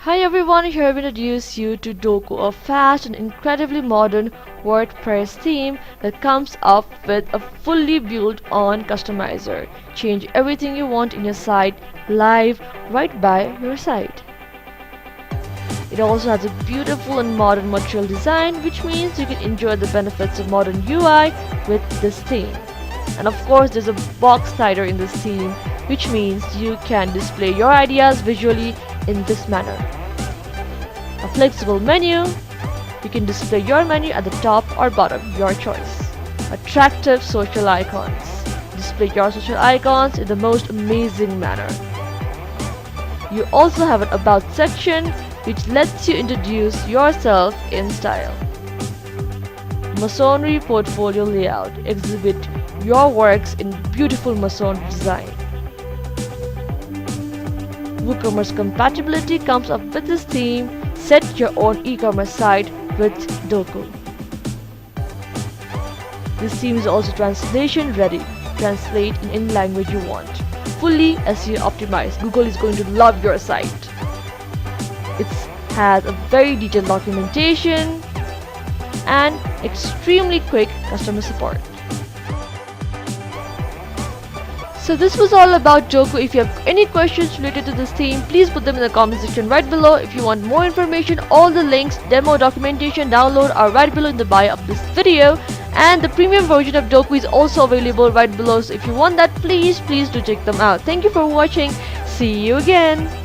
Hi everyone, here we introduce you to Doko, a fast and incredibly modern WordPress theme that comes up with a fully built-on customizer. Change everything you want in your site live right by your site. It also has a beautiful and modern material design, which means you can enjoy the benefits of modern UI with this theme. And of course, there's a box slider in this theme, which means you can display your ideas visually in this manner. A flexible menu, you can display your menu at the top or bottom, your choice. Attractive social icons, display your social icons in the most amazing manner. You also have an about section which lets you introduce yourself in style. Masonry portfolio layout, exhibit your works in beautiful Masonry design. WooCommerce compatibility comes up with this theme. Set your own e-commerce site with Doko. This theme is also translation ready. Translate in any language you want. Fully SEO optimized. Google is going to love your site. It has a very detailed documentation and extremely quick customer support. So this was all about Doko. If you have any questions related to this theme, please put them in the comment section right below. If you want more information, all the links, demo, documentation, download are right below in the bio of this video. And the premium version of Doko is also available right below. So if you want that, please do check them out. Thank you for watching. See you again.